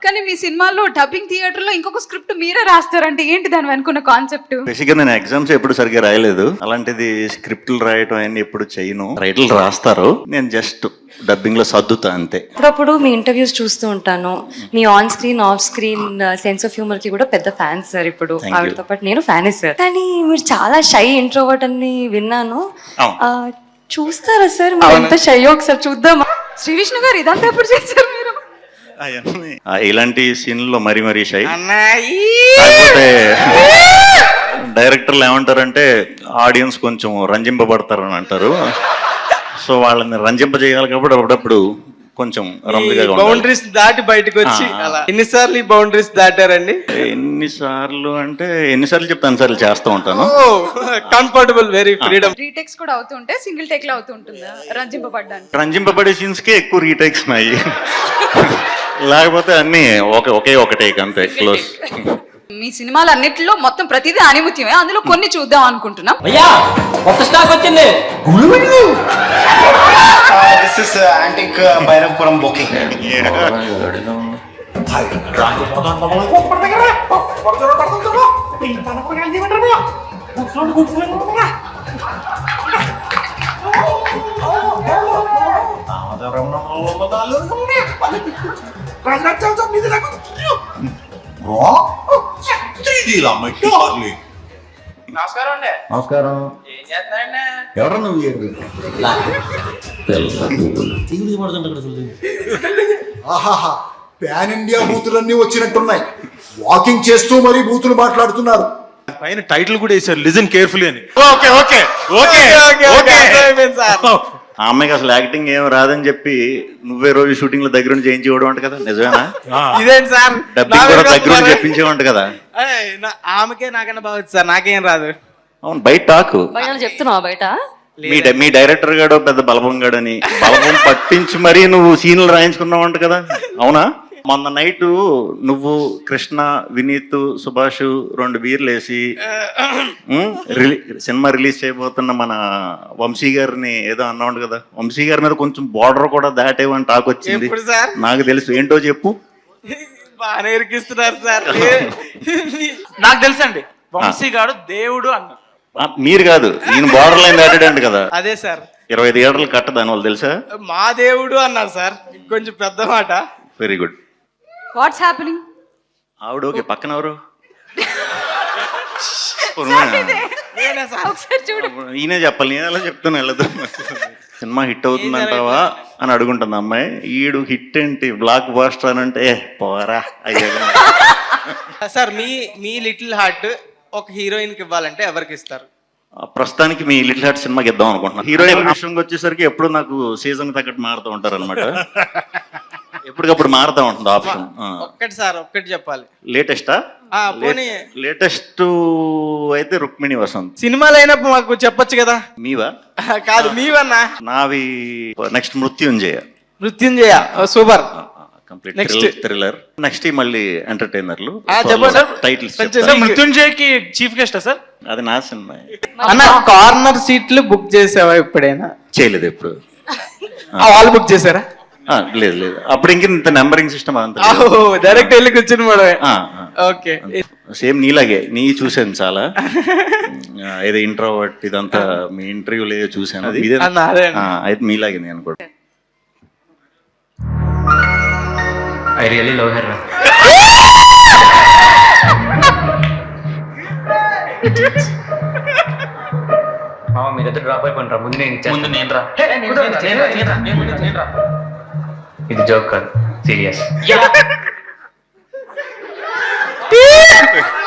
కానీ మీ సినిమాలో dubbing theatre లో ఇంకొక స్క్రిప్ట్ మీరే రాస్తారంటే ఏంటి దాని వెనుకున్న కాన్సెప్ట్? బేసిక్గా నేను ఎగ్జామ్స్ ఎప్పుడు సరిగ్గా రాయలేదు, అలాంటిది స్క్రిప్ట్లు రాయటం అన్ని ఎప్పుడు చేయను. రైటర్లు రాస్తారు, నేను జస్ట్ డబ్బింగ్ లో సర్దుతా అంతే. అప్పుడప్పుడు మీ ఇంటర్వ్యూస్ చూస్తూ ఉంటాను. Me on screen off screen sense of humour కి కూడా పెద్ద ఫ్యాన్ సార్. ఇప్పుడు ఆవిడతో పాటు నేను ఫ్యానే సార్. కానీ మీరు చాలా షై ఇంట్రోవర్ట్ అని విన్నాను. చూస్తారా సార్ మీరు ఎంత షై? ఒకసారి చూద్దామా? శ్రీ విష్ణు గారు ఇదంతా ఎప్పుడు చేశారు మీరు? ఇలాంటి సీన్లో మరీ షై. కాకపోతే డైరెక్టర్లు ఏమంటారంటే ఆడియన్స్ కొంచెం రంజింపబడతారు అని అంటారు. సో వాళ్ళని రంజింపజేయాలి కాబట్టి అప్పుడప్పుడు కొంచెం బౌండరీస్ దాటి బయటకు వచ్చి ఎన్నిసార్లు ఈ బౌండరీస్ దాటారండి? ఎన్నిసార్లు చెప్తే అన్నిసార్లు చేస్తూ ఉంటాను. Comfortable, very freedom. రీటేక్స్ కూడా అవుతుంటే సింగిల్ టేక్ లో అవుతుంటుందా రంజింపబడ్డానికి? రంజింపబడే సీన్స్ కే ఎక్కువ రీటేక్స్ ఉన్నాయి, లేకపోతే అన్ని ఒకే ఒక టేక్ అంతే, క్లోజ్. మీ సినిమాలు అన్నిటిలో మొత్తం ప్రతిదీ ఆనిముత్యమే, అందులో కొన్ని చూద్దాం అనుకుంటున్నాం. కొత్త స్టాక్ వచ్చింది. This is antique Bhairavapuram booking. నమస్కారం అండి. నమస్కారం. ఏం చేస్తున్నారండి? ఎవరు నువ్వు? ఆహాహా, పాన్ ఇండియా బూతులన్నీ వచ్చినట్టున్నాయి. వాకింగ్ చేస్తూ మరీ బూతులు మాట్లాడుతున్నారు. పైన టైటిల్ కూడా వేసారు, లిజన్ కేర్ఫుల్లీ అని. ఆ అమ్మాయికి అసలు యాక్టింగ్ ఏం రాదని చెప్పి నువ్వే రోజు షూటింగ్ లో దగ్గర నుంచి చేయించేవాడు అంట కదా, నిజమేనా? ఇదేంటి సార్, డబ్బింగ్ కూడా దగ్గర నుంచి చెప్పించేవాడు కదా. ఆమెకే నాకన్నా బాగా సార్, నాకేం రాదు. అవును, బయట టాకు చెప్తున్నావా బయట? మీ డైరెక్టర్ గాడు పెద్ద బలపం గాడని బలపం పట్టించి మరీ నువ్వు సీన్లు రాయించుకున్నావు అంట కదా, అవునా? మొన్న నైట్ నువ్వు, కృష్ణ, వినీత్, సుభాష్ 2 బీర్లు వేసి సినిమా రిలీజ్ చేయబోతున్న మన వంశీ గారిని ఏదో అన్నావు కదా. వంశీ గారి మీద కొంచెం బార్డర్ కూడా దాటేవని టాక్ వచ్చింది. నాకు తెలుసు, ఏంటో చెప్పు. బాగా ఇరికిస్తున్నారు సార్. నాకు తెలుసండి, వంశీ గారు దేవుడు అన్న. మీరు కాదు, ఈయన బార్డర్ లైన్ దాటాడంట కదా. అదే సార్, 25 థియేటర్లు కట్ట దాని వాళ్ళు తెలుసా? మా దేవుడు అన్నారు సార్, కొంచెం పెద్ద మాట. Very good. What's happening? ఆవిడ ఓకే, పక్కన ఎవరు? ఈయనే చెప్పాలి, నేను ఎలా చెప్తాను వెళ్ళదు. సినిమా హిట్ అవుతుందంటావా అని అడుగుంటుంది అమ్మాయి. ఈడు హిట్ ఏంటి, బ్లాక్ బాస్టర్ అని అంటే పోరా అయ్యా. సార్, మీ లిటిల్ హార్ట్ ఒక హీరోయిన్ కి ఇవ్వాలంటే ఎవరికి ఇస్తారు? ప్రస్తుతానికి మీ లిటిల్ హార్ట్ సినిమాకి ఇద్దాం అనుకుంటున్నాను. హీరోయిన్ విషయంకి వచ్చేసరికి ఎప్పుడు నాకు సీజన్ తగ్గట్టు మారుతూ ఉంటారు అనమాట. ఎప్పటికప్పుడు మారుతూ ఉంటుంది ఆప్షన్. ఒక్కటి సార్, ఒక్కటి చెప్పాలి. లేటెస్టా? లేటెస్ట్ అయితే రుక్మిణి వసంత్. సినిమాలు అయినప్పుడు మాకు చెప్పొచ్చు కదా. మీవా? కాదు, మీవన్నా. నావి next Mrityunjaya. Super. Complete thriller. Next మళ్ళీ ఎంటర్టైనర్లు. టైటిల్స్ మృత్యుంజయకి చీఫ్ గెస్ట్ సార్? అది నా సినిమా. అన్న, కార్నర్ సీట్లు బుక్ చేసావా ఎప్పుడైనా? చేయలేదు ఎప్పుడు. వాళ్ళు బుక్ చేశారా? లేదు, అప్పుడు ఇంత నెంబరింగ్ సిస్టమ్ అంతా డైరెక్ట్ వెళ్ళి కూర్చుని మేడం. ఓకే, సేమ్ నీలాగే నీ చూసాను చాలా. ఏదో ఇంట్రోవర్ట్ ఇదంతా మీ ఇంటర్వ్యూలో ఏదో చూసాను, అది ఇదే అయితే మీలాగే నేను కూడా. I really love her. మామ మీరైతే డ్రాప్ అయిపోయినరా, ముందు నేను రా. ఇది జోక్ కాదు, సీరియస్.